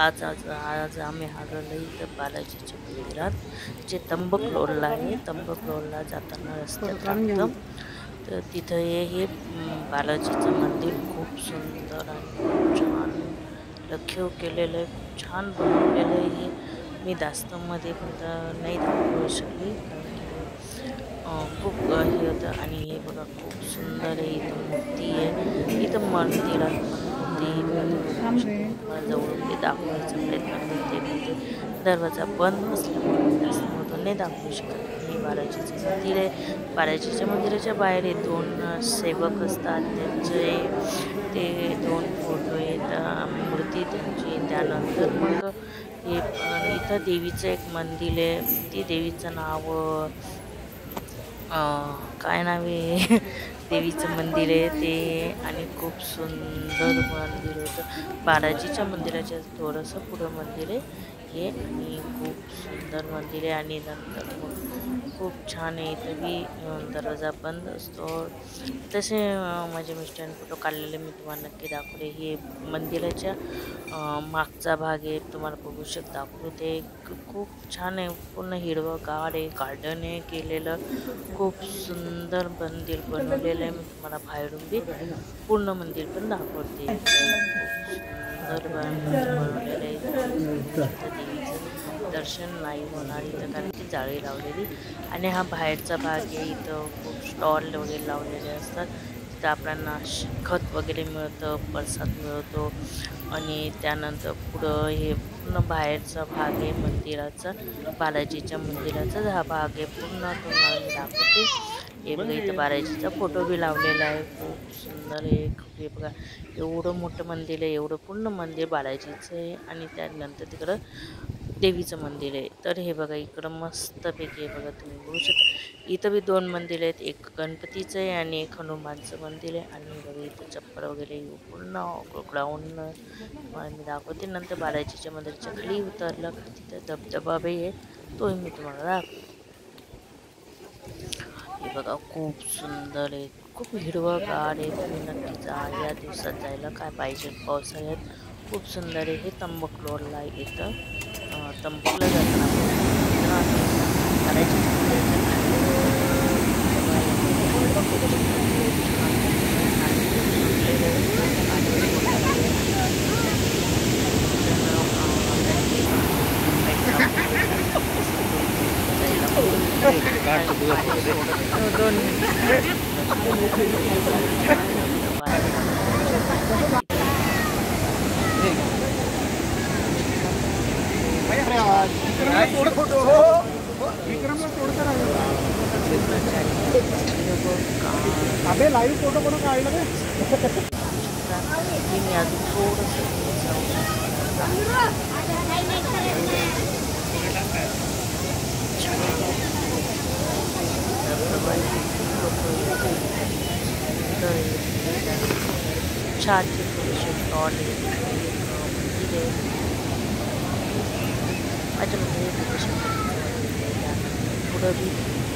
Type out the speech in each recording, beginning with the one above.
आज आज आज आम्ही आलेलो इथं बालाजीच्या मंदिरात, जे त्र्यंबक रोडला आहे. त्र्यंबक रोडला जाताना रस्त्यात लागतं. तर तिथं हे बालाजीचं मंदिर खूप सुंदर आणि खूप छान लखीव केलेलं आहे. खूप छान बनवलेलं आहे हे. मी दास्तमध्ये पण नाही दाखवू शकली, कारण की खूप हे होतं. आणि हे बघा खूप सुंदर आहे. इथं मूर्ती आहे. इथं मंदिरात पण मूर्ती तुम्हाला जवळून ते दाखवायचा प्रयत्न करते, पण ते दरवाजा बंद असल्यामुळे मी दास्तमधून नाही दाखवू शकत. हे बालाजीचं मंदिर आहे. बालाजीच्या मंदिराच्या बाहेर हे 2 सेवक असतात, त्यांचे ते 2 फोटो आहेत, मूर्ती त्यांची. त्यानंतर मग हे इथं देवीचं एक मंदिर आहे. ती देवीचं नाव काय नाव आहे देवीचं मंदिर आहे ते. आणि खूप सुंदर मंदिर होतं. बालाजीच्या मंदिराच्या थोडंसं पुढं मंदिर आहे हे, आणि खूप सुंदर मंदिर आहे. आणि नंतर मग खूप छान आहे. इथं बी दरवाजा बंद असतो. तसे माझ्या मिस्टरांनी फोटो काढलेले मी तुम्हाला नक्की दाखवले. हे मंदिराच्या मागचा भाग आहे, तुम्हाला बघू शकता. दाखवते खूप छान आहे. पूर्ण हिरवं गार आहे, गार्डन आहे केलेलं. खूप सुंदर मंदिर बनवलेलं आहे. मी तुम्हाला बाहेरून बी पूर्ण मंदिर पण दाखवते. खूप सुंदर मंदिर बनवलेलं आहे. देवीचं दर्शन नाही होणार इथं, कारण की जाळी लावलेली. आणि हा बाहेरचा भाग आहे. इथं खूप स्टॉल वगैरे लावलेले असतात. तिथं आपल्याला खत वगैरे मिळतं, प्रसाद मिळतो. आणि त्यानंतर पुढं हे पूर्ण बाहेरचा भाग आहे मंदिराचा. बालाजीच्या मंदिराचा हा भाग आहे पूर्ण. तुम्हाला मी दाखवते. हे बघा इथं बालाजीचा फोटो बी लावलेला आहे. खूप सुंदर आहे. खूप हे बघा एवढं मोठं मंदिर आहे. एवढं पूर्ण मंदिर बालाजीचं आहे. आणि त्यानंतर तिकडं देवीचं मंदिर आहे. तर हे बघा इकडं मस्तपैकी आहे. बघा तुम्ही बघू शकता. इथं बी 2 मंदिर आहेत. एक गणपतीचं आहे आणि एक हनुमानचं मंदिर आहे. आणि हे बघा इथं चप्पल वगैरे पूर्ण ग्राउंड तुम्हाला मी दाखवते. नंतर बालाजीच्या मंदिराच्या खाली उतरलं का तिथं धबधबा बी आहे, तोही मी तुम्हाला दाखवते. हे बघा खूप सुंदर आहे. खूप हिरवंगार आहे. तुम्ही नक्की जा. या दिवसात जायला काय पाहिजे, पावसाळ्यात खूप सुंदर आहे. हे त्र्यंबक रोडला येतं. त्र्यंबकला जाताना बालाजीच्या मंदिराच्या अबे लाईव्ह फोटो कोण काढलं रे? मी अजून थोडंसं चहाचे थोडेसे स्टॉल आहे. माझ्या पुढं बी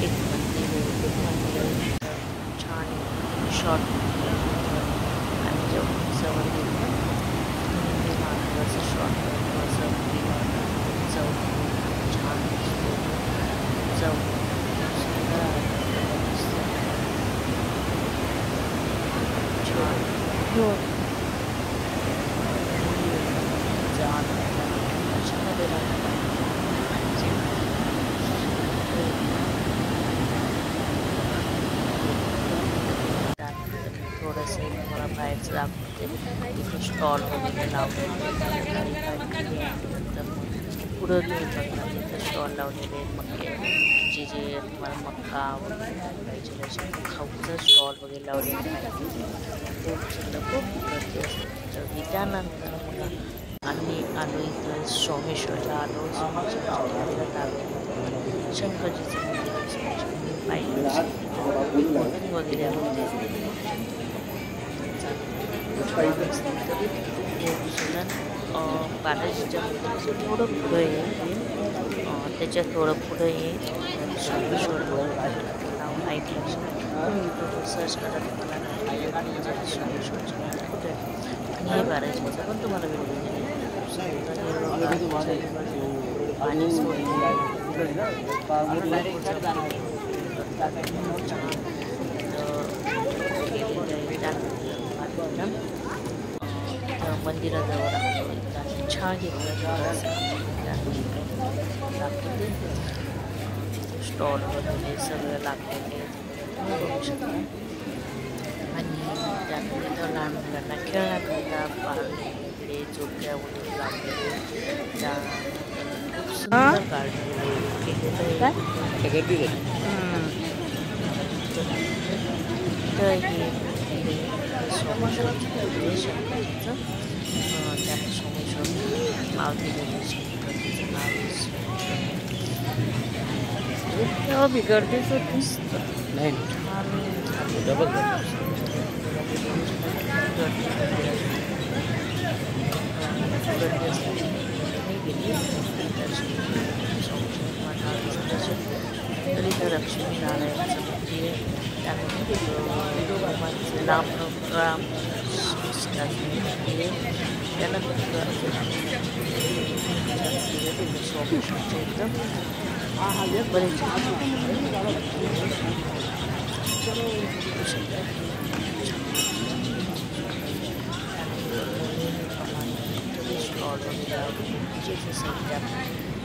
एक मंदिर आहे. छान शॉर्ट आणि जेवणाचं मंदिर महादेवाचं शॉर्ट जाऊ छान जाऊ सुंदर छान थोडंसं तुम्हाला बाहेरचं दाखवते. इथे स्टॉल वगैरे लावलेले नंतर पुढं घेऊन बघा तिथं स्टॉल लावलेले आहेत. मक्के जे तुम्हाला मक्का वगैरे पाहिजे असे खाऊचं स्टॉल वगैरे लावलेले आहेत. खूप गर्दी असते. त्यानंतर मग आम्ही आलो इथं सोमेश्वरला आलो. शंकरजीचं मंदिर पाहिलं वगैरे होते. बालाजीच्या मंदिराचं थोडं पुढं आहे. त्याच्या थोडं पुढं आहे सोमेश्वर नाव ऐकलं सर्च करा तुम्हाला सोमेश्वरचं मंदिर कुठे आहे. आणि हे बालाजीचं पण तुम्हाला व्हिडिओ पाणी सोडलेलं मंदिराजवळ आलो एकदा चहा घेतला स्टॉल वगैरे सगळं लागलेले बघू शकता आणि त्यानंतर इथं लहान मुलांना खेळण्याकरिता पाणी इकडे झोपड्या वगैरे लागलेले त्यानंतर खूप सुंदर गार्डन केलेलं आहे तर हे सोमेश्वर शंकराचं त्याने सोमेश्वर नाव दिलेलं शंकराचं नाव बिघडतेच दिसतं नाही तर इथं लक्ष्मीनारायणचं मंदिर आहे त्यानंतर राम त्यानंतर सोमेश्वरच्या एकदम बरेच स्टॉल वगैरे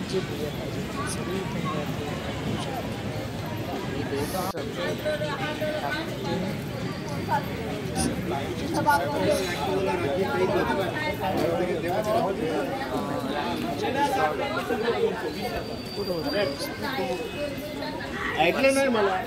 जे बिया पाहिजे ते सगळी ऐकलं नाही मला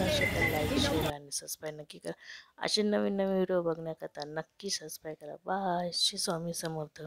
लाईक शेअर आणि सबस्क्राईब नक्की करा. असे नवीन नवीन व्हिडिओ बघण्याकरता नक्की सबस्क्राईब करा. बाय. श्री स्वामी समर्थ.